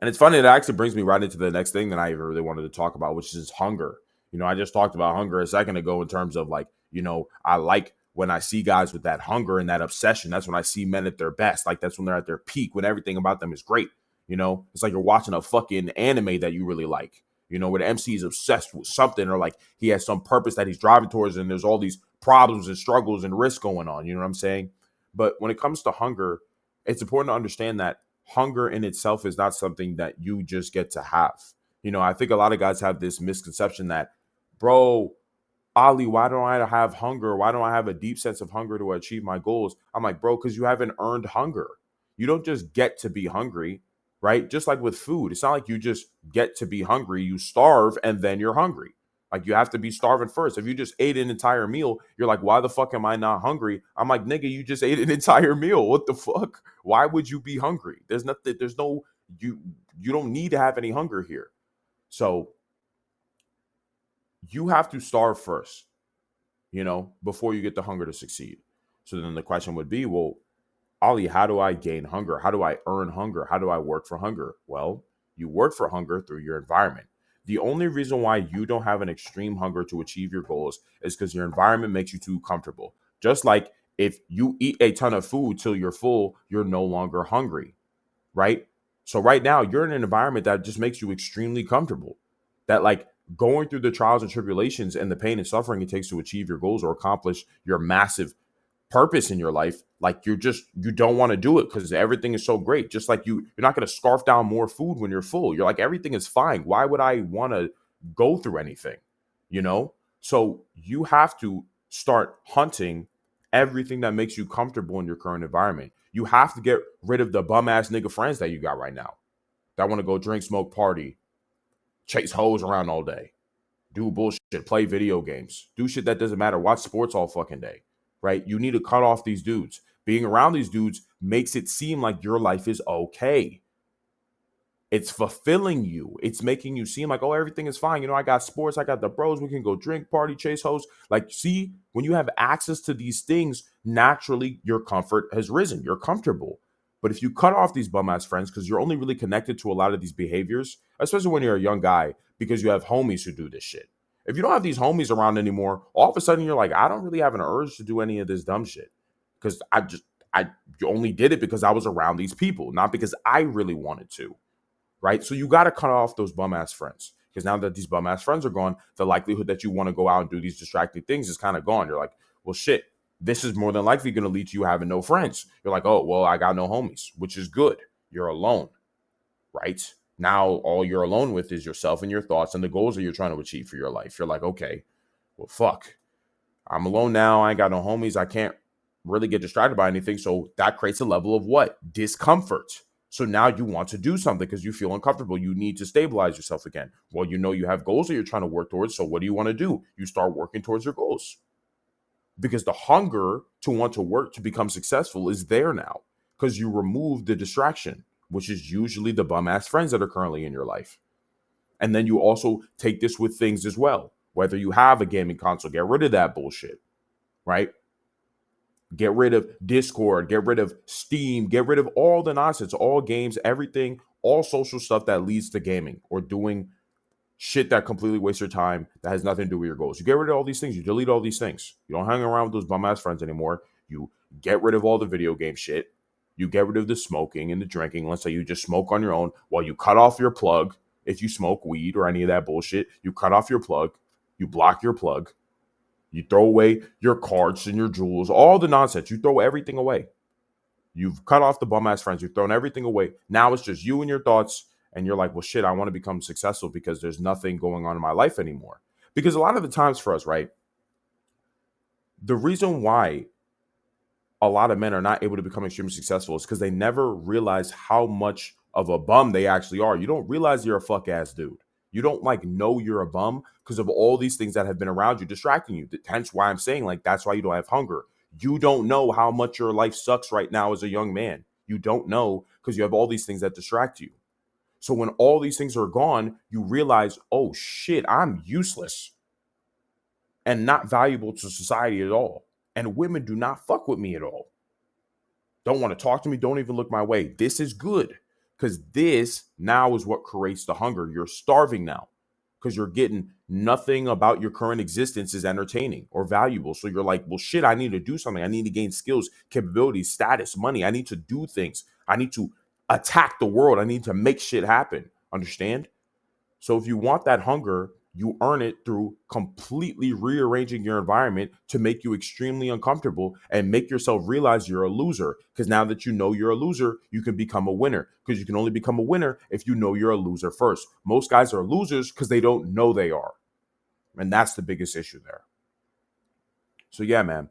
And it's funny, that actually brings me right into the next thing that I really wanted to talk about, which is hunger. I just talked about hunger a second ago in terms of like, I like when I see guys with that hunger and that obsession. That's when I see men at their best. Like that's when they're at their peak, when everything about them is great. It's like you're watching a fucking anime that you really like, where the MC is obsessed with something, or like he has some purpose that he's driving towards, and there's all these problems and struggles and risks going on. You know what I'm saying? But when it comes to hunger, it's important to understand that hunger in itself is not something that you just get to have. I think a lot of guys have this misconception that, bro, Ali, why don't I have hunger? Why don't I have a deep sense of hunger to achieve my goals? I'm like, bro, because you haven't earned hunger. You don't just get to be hungry, right? Just like with food, it's not like you just get to be hungry. You starve and then you're hungry. Like you have to be starving first. If you just ate an entire meal, you're like, why the fuck am I not hungry? I'm like, nigga, you just ate an entire meal. What the fuck? Why would you be hungry? There's nothing, there's no, you don't need to have any hunger here. So you have to starve first, before you get the hunger to succeed. So then the question would be, well, Ali, how do I gain hunger? How do I earn hunger? How do I work for hunger? Well, you work for hunger through your environment. The only reason why you don't have an extreme hunger to achieve your goals is because your environment makes you too comfortable. Just like if you eat a ton of food till you're full, you're no longer hungry, right? So right now, you're in an environment that just makes you extremely comfortable. That like going through the trials and tribulations and the pain and suffering it takes to achieve your goals or accomplish your massive purpose in your life, like you don't want to do it because everything is so great. Just like you're not going to scarf down more food when you're full. You're like, everything is fine. Why would I want to go through anything? So you have to start hunting everything that makes you comfortable in your current environment. You have to get rid of the bum ass nigga friends that you got right now that want to go drink, smoke, party, chase hoes around all day, do bullshit, play video games, do shit that doesn't matter, watch sports all fucking day, right? You need to cut off these dudes. Being around these dudes makes it seem like your life is okay. It's fulfilling you. It's making you seem like, oh, everything is fine. I got sports, I got the bros, we can go drink, party, chase hoes. Like, see, when you have access to these things, naturally your comfort has risen. You're comfortable. But if you cut off these bum ass friends, because you're only really connected to a lot of these behaviors, especially when you're a young guy, because you have homies who do this shit. If you don't have these homies around anymore, all of a sudden you're like, I don't really have an urge to do any of this dumb shit. Because I only did it because I was around these people, not because I really wanted to, right? So you got to cut off those bum ass friends, because now that these bum ass friends are gone, the likelihood that you want to go out and do these distracting things is kind of gone. You're like, well, shit, this is more than likely going to lead to you having no friends. You're like, oh, well, I got no homies, which is good. You're alone, right? Now all you're alone with is yourself and your thoughts and the goals that you're trying to achieve for your life. You're like, okay, well, fuck, I'm alone now. I ain't got no homies. I can't really get distracted by anything. So that creates a level of what? Discomfort. So now you want to do something because you feel uncomfortable. You need to stabilize yourself again. Well, you have goals that you're trying to work towards. So what do you want to do? You start working towards your goals, because the hunger to want to work to become successful is there now, because you remove the distraction, which is usually the bum ass friends that are currently in your life. And then you also take this with things as well. Whether you have a gaming console, get rid of that bullshit, right? Get rid of Discord, get rid of Steam, get rid of all the nonsense, all games, everything, all social stuff that leads to gaming or doing shit that completely wastes your time, that has nothing to do with your goals. You get rid of all these things. You delete all these things. You don't hang around with those bum ass friends anymore. You get rid of all the video game shit. You get rid of the smoking and the drinking. Let's say you just smoke on your own. Well, you cut off your plug. If you smoke weed or any of that bullshit, you cut off your plug. You block your plug. You throw away your cards and your jewels, all the nonsense. You throw everything away. You've cut off the bum ass friends. You've thrown everything away. Now it's just you and your thoughts. And you're like, well, shit, I want to become successful because there's nothing going on in my life anymore. Because a lot of the times for us, right, the reason why a lot of men are not able to become extremely successful is because they never realize how much of a bum they actually are. You don't realize you're a fuck ass dude. You don't like know you're a bum because of all these things that have been around you distracting you. Hence why I'm saying, like, that's why you don't have hunger. You don't know how much your life sucks right now as a young man. You don't know because you have all these things that distract you. So when all these things are gone, you realize, oh shit, I'm useless and not valuable to society at all. And women do not fuck with me at all. Don't want to talk to me. Don't even look my way. This is good because this now is what creates the hunger. You're starving now because you're getting nothing about your current existence is entertaining or valuable. So you're like, well, shit, I need to do something. I need to gain skills, capabilities, status, money. I need to do things. I need to attack the world. I need to make shit happen. Understand? So if you want that hunger, you earn it through completely rearranging your environment to make you extremely uncomfortable and make yourself realize you're a loser. Because now that you know you're a loser, you can become a winner. Because you can only become a winner if you know you're a loser first. Most guys are losers because they don't know they are. And that's the biggest issue there. So yeah, man,